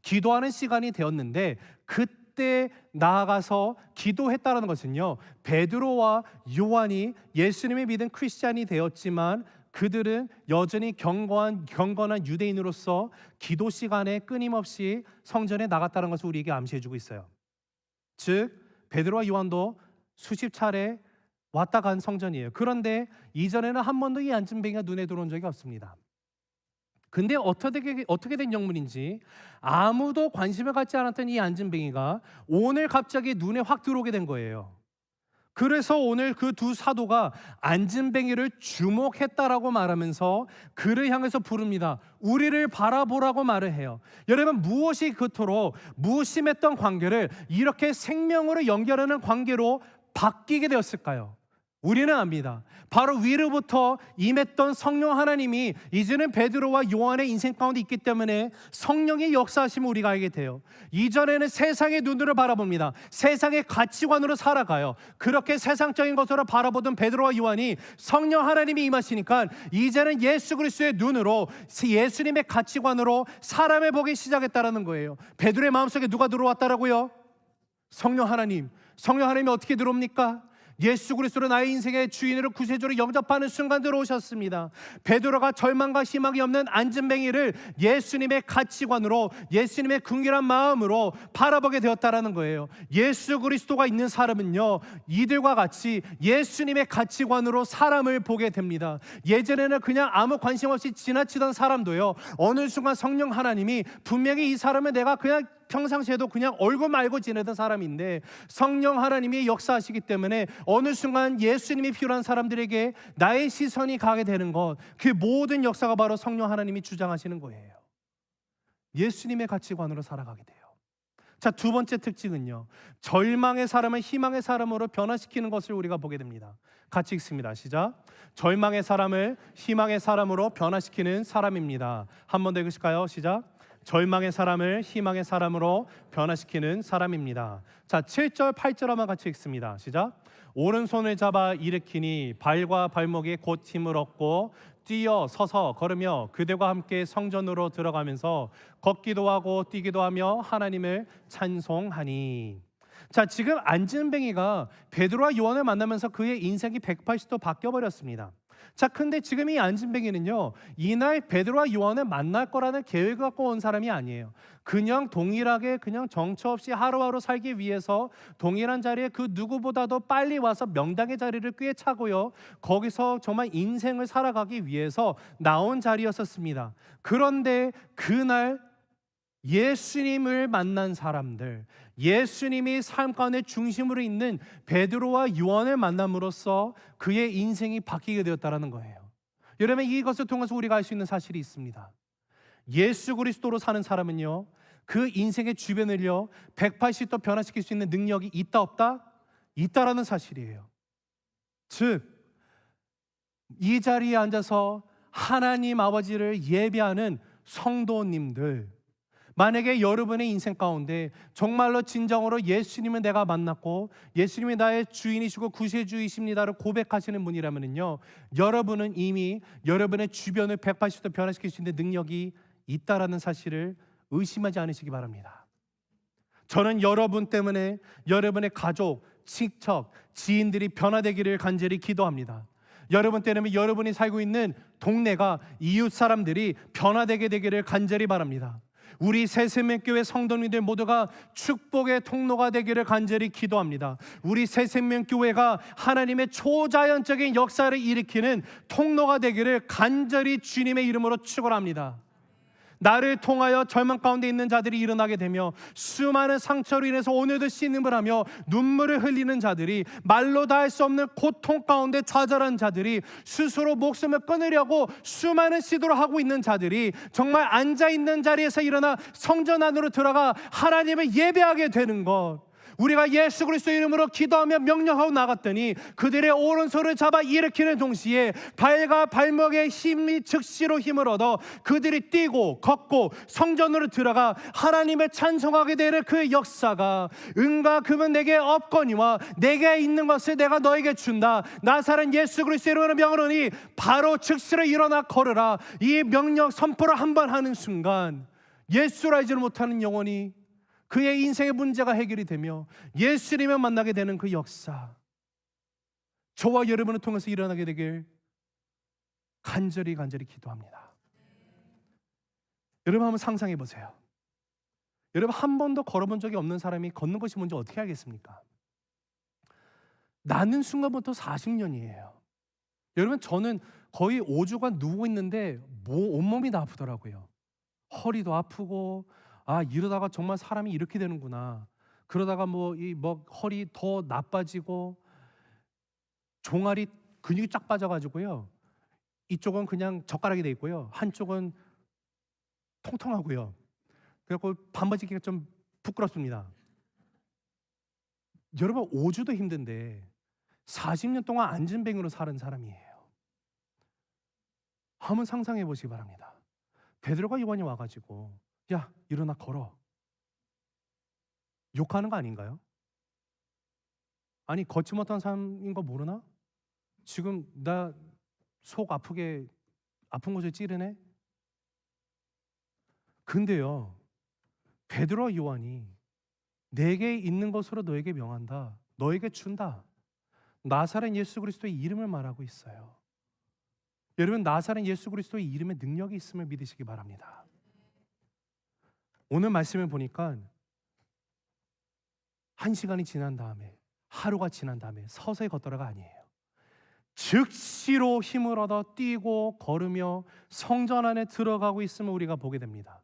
기도하는 시간이 되었는데 그때 나아가서 기도했다는 것은요, 베드로와 요한이 예수님을 믿은 크리스찬이 되었지만 그들은 여전히 경건한 유대인으로서 기도 시간에 끊임없이 성전에 나갔다는 것을 우리에게 암시해주고 있어요. 즉 베드로와 요한도 수십 차례 왔다 간 성전이에요. 그런데 이전에는 한 번도 이 안진뱅이가 눈에 들어온 적이 없습니다. 근데 어떻게 된 영문인지 아무도 관심을 갖지 않았던 이 안진뱅이가 오늘 갑자기 눈에 확 들어오게 된 거예요. 그래서 오늘 그 두 사도가 안진뱅이를 주목했다라고 말하면서 그를 향해서 부릅니다. 우리를 바라보라고 말을 해요. 여러분, 무엇이 그토록 무심했던 관계를 이렇게 생명으로 연결하는 관계로 바뀌게 되었을까요? 우리는 압니다. 바로 위로부터 임했던 성령 하나님이 이제는 베드로와 요한의 인생 가운데 있기 때문에 성령의 역사하심을 우리가 알게 돼요. 이전에는 세상의 눈으로 바라봅니다. 세상의 가치관으로 살아가요. 그렇게 세상적인 것으로 바라보던 베드로와 요한이 성령 하나님이 임하시니까 이제는 예수 그리스도의 눈으로, 예수님의 가치관으로 사람을 보기 시작했다라는 거예요. 베드로의 마음속에 누가 들어왔다라고요? 성령 하나님. 성령 하나님이 어떻게 들어옵니까? 예수 그리스도로 나의 인생의 주인으로 구세주로 영접하는 순간 들어오셨습니다. 베드로가 절망과 희망이 없는 안진뱅이를 예수님의 가치관으로, 예수님의 긍휼한 마음으로 바라보게 되었다라는 거예요. 예수 그리스도가 있는 사람은요, 이들과 같이 예수님의 가치관으로 사람을 보게 됩니다. 예전에는 그냥 아무 관심 없이 지나치던 사람도요, 어느 순간 성령 하나님이 분명히 이 사람은 내가 그냥 평상시에도 그냥 얼굴 말고 지내던 사람인데 성령 하나님이 역사하시기 때문에 어느 순간 예수님이 필요한 사람들에게 나의 시선이 가게 되는 것, 그 모든 역사가 바로 성령 하나님이 주장하시는 거예요. 예수님의 가치관으로 살아가게 돼요. 자, 두 번째 특징은요, 절망의 사람을 희망의 사람으로 변화시키는 것을 우리가 보게 됩니다. 같이 읽습니다. 시작. 절망의 사람을 희망의 사람으로 변화시키는 사람입니다. 한 번 더 읽으실까요? 시작. 절망의 사람을 희망의 사람으로 변화시키는 사람입니다. 자, 7절 8절 한번 같이 읽습니다. 시작. 오른손을 잡아 일으키니 발과 발목에 곧 힘을 얻고 뛰어 서서 걸으며 그들과 함께 성전으로 들어가면서 걷기도 하고 뛰기도 하며 하나님을 찬송하니. 자, 지금 안진뱅이가 베드로와 요한을 만나면서 그의 인생이 180도 바뀌어버렸습니다. 자, 근데 지금 이 안진뱅이는요, 이날 베드로와 요한을 만날 거라는 계획을 갖고 온 사람이 아니에요. 그냥 동일하게 그냥 정처 없이 하루하루 살기 위해서 동일한 자리에 그 누구보다도 빨리 와서 명당의 자리를 꿰차고요, 거기서 정말 인생을 살아가기 위해서 나온 자리였었습니다. 그런데 그날 예수님을 만난 사람들, 예수님이 삶 가운데 중심으로 있는 베드로와 요한을 만남으로써 그의 인생이 바뀌게 되었다는 거예요. 여러분, 이것을 통해서 우리가 알 수 있는 사실이 있습니다. 예수 그리스도로 사는 사람은요, 그 인생의 주변을요 180도 변화시킬 수 있는 능력이 있다 없다? 있다라는 사실이에요. 즉, 이 자리에 앉아서 하나님 아버지를 예배하는 성도님들, 만약에 여러분의 인생 가운데 정말로 진정으로 예수님은 내가 만났고 예수님이 나의 주인이시고 구세주이십니다를 고백하시는 분이라면요, 여러분은 이미 여러분의 주변을 180도 변화시킬 수 있는 능력이 있다라는 사실을 의심하지 않으시기 바랍니다. 저는 여러분 때문에 여러분의 가족, 친척, 지인들이 변화되기를 간절히 기도합니다. 여러분 때문에 여러분이 살고 있는 동네가, 이웃 사람들이 변화되게 되기를 간절히 바랍니다. 우리 새생명교회 성도님들 모두가 축복의 통로가 되기를 간절히 기도합니다. 우리 새생명교회가 하나님의 초자연적인 역사를 일으키는 통로가 되기를 간절히 주님의 이름으로 축원합니다. 나를 통하여 절망 가운데 있는 자들이 일어나게 되며 수많은 상처로 인해서 오늘도 신음을 하며 눈물을 흘리는 자들이, 말로 다 할 수 없는 고통 가운데 좌절한 자들이, 스스로 목숨을 끊으려고 수많은 시도를 하고 있는 자들이 정말 앉아있는 자리에서 일어나 성전 안으로 들어가 하나님을 예배하게 되는 것, 우리가 예수 그리스도 이름으로 기도하며 명령하고 나갔더니 그들의 오른손을 잡아 일으키는 동시에 발과 발목에 힘이 즉시로 힘을 얻어 그들이 뛰고 걷고 성전으로 들어가 하나님을 찬송하게 되는 그 역사가 은과 금은 내게 없거니와 내게 있는 것을 내가 너에게 준다. 나사렛 예수 그리스도 이름으로 명하노니 바로 즉시로 일어나 걸으라. 이 명령 선포를 한 번 하는 순간 예수를 알지 못하는 영혼이 그의 인생의 문제가 해결이 되며 예수님을 만나게 되는 그 역사, 저와 여러분을 통해서 일어나게 되길 간절히 기도합니다. 여러분 한번 상상해 보세요. 여러분 한 번도 걸어본 적이 없는 사람이 걷는 것이 뭔지 어떻게 알겠습니까? 낳는 순간부터 40년이에요. 여러분 저는 거의 5주간 누워 있는데 온몸이 다 아프더라고요. 허리도 아프고 이러다가 정말 사람이 이렇게 되는구나. 그러다가 허리 더 나빠지고 종아리 근육이 쫙 빠져가지고요. 이쪽은 그냥 젓가락이 돼 있고요. 한쪽은 통통하고요. 그래서 밥 먹기가 좀 부끄럽습니다. 여러분 5주도 힘든데 40년 동안 안진뱅이로 사는 사람이에요. 한번 상상해 보시기 바랍니다. 베드로가 요한이 와가지고 야 일어나 걸어, 욕하는 거 아닌가요? 아니 걷지 못한 사람인 거 모르나? 지금 나 속 아픈 곳을 찌르네? 근데요 베드로와 요한이 내게 있는 것으로 너에게 명한다, 너에게 준다, 나사렛 예수 그리스도의 이름을 말하고 있어요. 여러분 나사렛 예수 그리스도의 이름에 능력이 있음을 믿으시기 바랍니다. 오늘 말씀을 보니까 1시간이 지난 다음에, 하루가 지난 다음에 서서히 걷더라가 아니에요. 즉시로 힘을 얻어 뛰고 걸으며 성전 안에 들어가고 있음을 우리가 보게 됩니다.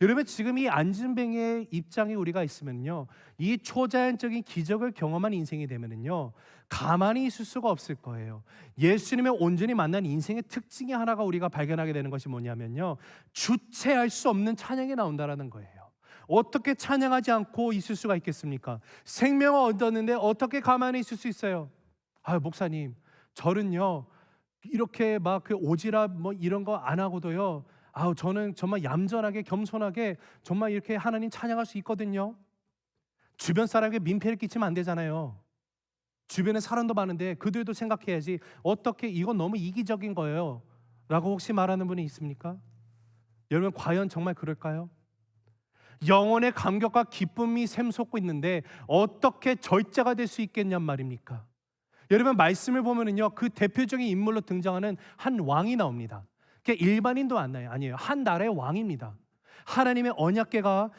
여러분 지금 이 안진뱅이의 입장에 우리가 있으면요, 이 초자연적인 기적을 경험한 인생이 되면은요 가만히 있을 수가 없을 거예요. 예수님을 온전히 만난 인생의 특징이 하나가 우리가 발견하게 되는 것이 뭐냐면요, 주체할 수 없는 찬양이 나온다라는 거예요. 어떻게 찬양하지 않고 있을 수가 있겠습니까? 생명을 얻었는데 어떻게 가만히 있을 수 있어요? 목사님 저는요 이렇게 막 그 오지랖 이런 거 안 하고도요 저는 정말 얌전하게 겸손하게 정말 이렇게 하나님 찬양할 수 있거든요. 주변 사람에게 민폐를 끼치면 안 되잖아요. 주변에 사람도 많은데 그들도 생각해야지. 어떻게 이건 너무 이기적인 거예요 라고 혹시 말하는 분이 있습니까? 여러분 과연 정말 그럴까요? 영혼의 감격과 기쁨이 샘솟고 있는데 어떻게 절제가 될 수 있겠냔 말입니까? 여러분 말씀을 보면은요 그 대표적인 인물로 등장하는 한 왕이 나옵니다. 일반인도 아니에요. 한 나라의 왕입니다. 하나님의 언약궤가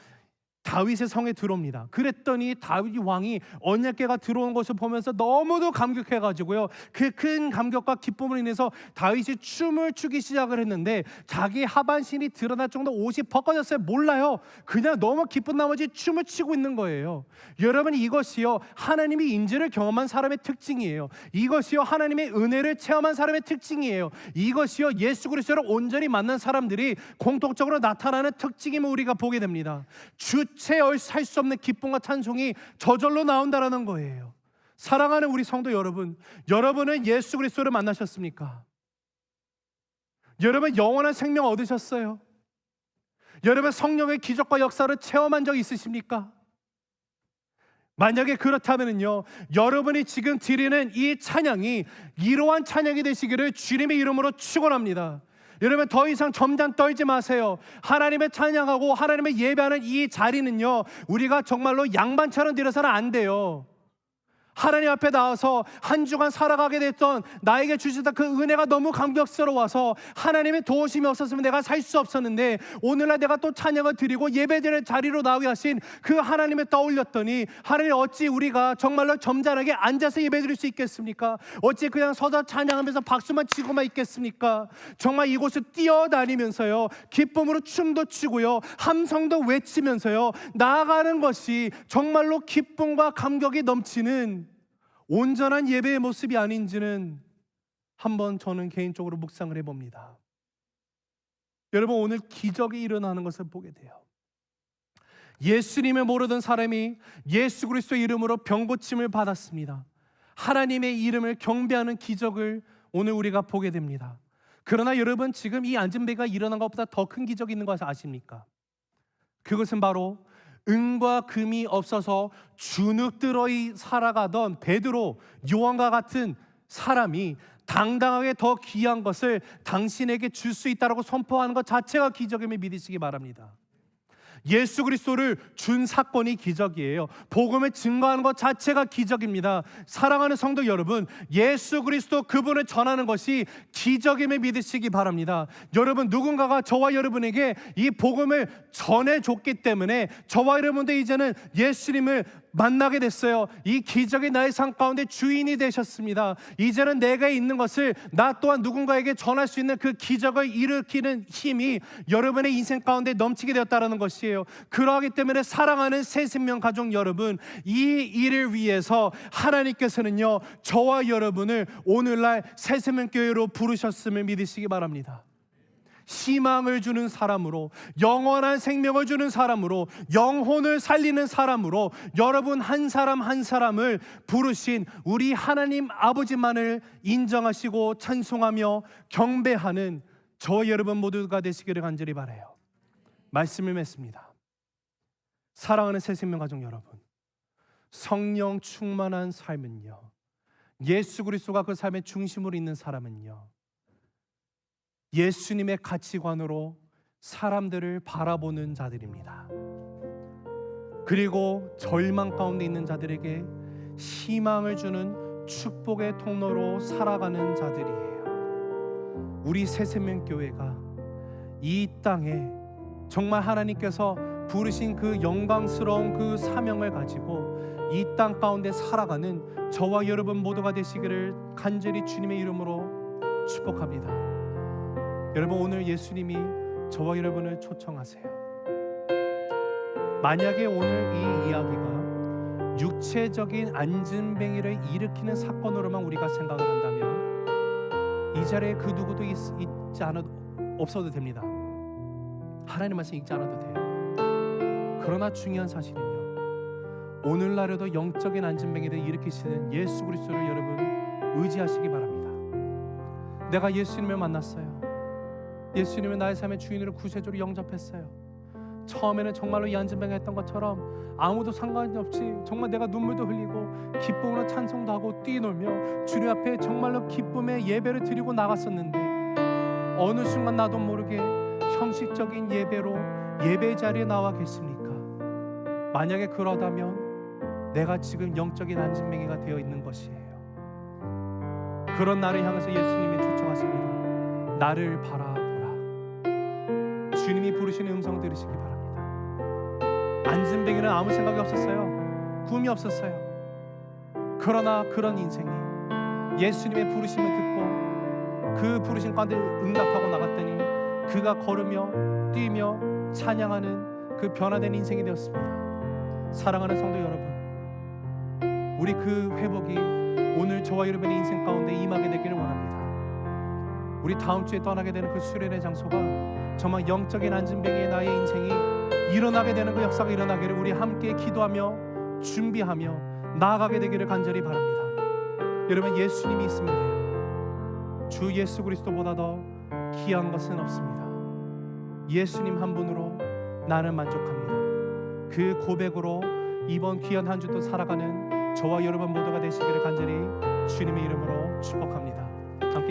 다윗의 성에 들어옵니다. 그랬더니 다윗 왕이 언약궤가 들어온 것을 보면서 너무도 감격해가지고요 그 큰 감격과 기쁨으로 인해서 다윗이 춤을 추기 시작을 했는데 자기 하반신이 드러날 정도 옷이 벗겨졌어요. 몰라요. 그냥 너무 기쁜 나머지 춤을 추고 있는 거예요. 여러분 이것이요 하나님의 인지를 경험한 사람의 특징이에요. 이것이요 하나님의 은혜를 체험한 사람의 특징이에요. 이것이요 예수 그리스도를 온전히 만난 사람들이 공통적으로 나타나는 특징임을 우리가 보게 됩니다. 주체할 수 없는 기쁨과 찬송이 저절로 나온다라는 거예요. 사랑하는 우리 성도 여러분, 여러분은 예수 그리스도를 만나셨습니까? 여러분 영원한 생명 얻으셨어요? 여러분 성령의 기적과 역사를 체험한 적 있으십니까? 만약에 그렇다면요 여러분이 지금 드리는 이 찬양이 이러한 찬양이 되시기를 주님의 이름으로 축원합니다. 여러분 더 이상 점잖 떨지 마세요. 하나님의 찬양하고 하나님의 예배하는 이 자리는요 우리가 정말로 양반처럼 드려서는 안 돼요. 하나님 앞에 나와서 한 주간 살아가게 됐던 나에게 주시던 그 은혜가 너무 감격스러워서 하나님의 도우심이 없었으면 내가 살 수 없었는데 오늘날 내가 또 찬양을 드리고 예배드리는 자리로 나오게 하신 그 하나님을 떠올렸더니 하나님 어찌 우리가 정말로 점잖하게 앉아서 예배드릴 수 있겠습니까? 어찌 그냥 서서 찬양하면서 박수만 치고만 있겠습니까? 정말 이곳을 뛰어다니면서요 기쁨으로 춤도 추고요 함성도 외치면서요 나아가는 것이 정말로 기쁨과 감격이 넘치는 온전한 예배의 모습이 아닌지는 한번 저는 개인적으로 묵상을 해봅니다. 여러분 오늘 기적이 일어나는 것을 보게 돼요. 예수님을 모르던 사람이 예수 그리스도의 이름으로 병 고침을 받았습니다. 하나님의 이름을 경배하는 기적을 오늘 우리가 보게 됩니다. 그러나 여러분, 지금 이 안진뱅이가 일어난 것보다 더 큰 기적이 있는 것을 아십니까? 그것은 바로 은과 금이 없어서 주눅들어 살아가던 베드로, 요한과 같은 사람이 당당하게 더 귀한 것을 당신에게 줄 수 있다고 선포하는 것 자체가 기적임을 믿으시기 바랍니다. 예수 그리스도를 준 사건이 기적이에요. 복음을 증거하는 것 자체가 기적입니다. 사랑하는 성도 여러분, 예수 그리스도 그분을 전하는 것이 기적임을 믿으시기 바랍니다. 여러분, 누군가가 저와 여러분에게 이 복음을 전해줬기 때문에 저와 여러분도 이제는 예수님을 만나게 됐어요. 이 기적이 나의 삶 가운데 주인이 되셨습니다. 이제는 내가 있는 것을 나 또한 누군가에게 전할 수 있는 그 기적을 일으키는 힘이 여러분의 인생 가운데 넘치게 되었다는 것이에요. 그러하기 때문에 사랑하는 새생명 가족 여러분, 이 일을 위해서 하나님께서는요, 저와 여러분을 오늘날 새생명교회로 부르셨음을 믿으시기 바랍니다. 희망을 주는 사람으로, 영원한 생명을 주는 사람으로, 영혼을 살리는 사람으로 여러분 한 사람 한 사람을 부르신 우리 하나님 아버지만을 인정하시고 찬송하며 경배하는 저 여러분 모두가 되시기를 간절히 바라요. 말씀을 맺습니다. 사랑하는 새생명 가족 여러분, 성령 충만한 삶은요, 예수 그리스도가 그 삶의 중심으로 있는 사람은요, 예수님의 가치관으로 사람들을 바라보는 자들입니다. 그리고 절망 가운데 있는 자들에게 희망을 주는 축복의 통로로 살아가는 자들이에요. 우리 새생명교회가 이 땅에 정말 하나님께서 부르신 그 영광스러운 그 사명을 가지고 이 땅 가운데 살아가는 저와 여러분 모두가 되시기를 간절히 주님의 이름으로 축복합니다. 여러분, 오늘 예수님이 저와 여러분을 초청하세요. 만약에 오늘 이 이야기가 육체적인 안진뱅이를 일으키는 사건으로만 우리가 생각을 한다면 이 자리에 그 누구도 있지 않아도 없어도 됩니다. 하나님 말씀 읽지 않아도 돼요. 그러나 중요한 사실은요, 오늘날에도 영적인 안진뱅이를 일으키시는 예수 그리스도를 여러분 의지하시기 바랍니다. 내가 예수님을 만났어요. 예수님은 나의 삶의 주인으로 구세주로 영접했어요. 처음에는 정말로 이 안진뱅이가 했던 것처럼 아무도 상관이 없이 정말 내가 눈물도 흘리고 기쁨으로 찬송도 하고 뛰놀며 주님 앞에 정말로 기쁨의 예배를 드리고 나갔었는데, 어느 순간 나도 모르게 형식적인 예배로 예배 자리에 나와 계십니까? 만약에 그러다면 내가 지금 영적인 안진뱅이가 되어 있는 것이에요. 그런 나를 향해서 예수님이 초청하십니다. 나를 바라보라. 주님이 부르시는 음성 들으시기 바랍니다. 안진뱅이는 아무 생각이 없었어요. 꿈이 없었어요. 그러나 그런 인생이 예수님의 부르심을 듣고 그 부르심 가운데 응답하고 나갔더니 그가 걸으며 뛰며 찬양하는 그 변화된 인생이 되었습니다. 사랑하는 성도 여러분, 우리 그 회복이 오늘 저와 여러분의 인생 가운데 임하게 되기를 원합니다. 우리 다음 주에 떠나게 되는 그 수련의 장소가 정말 영적인 안진뱅이의 나의 인생이 일어나게 되는 그 역사가 일어나기를 우리 함께 기도하며 준비하며 나아가게 되기를 간절히 바랍니다. 여러분, 예수님이 있으면 돼요. 주 예수 그리스도보다 더 귀한 것은 없습니다. 예수님 한 분으로 나는 만족합니다. 그 고백으로 이번 귀한 한 주도 살아가는 저와 여러분 모두가 되시기를 간절히 주님의 이름으로 축복합니다. 함께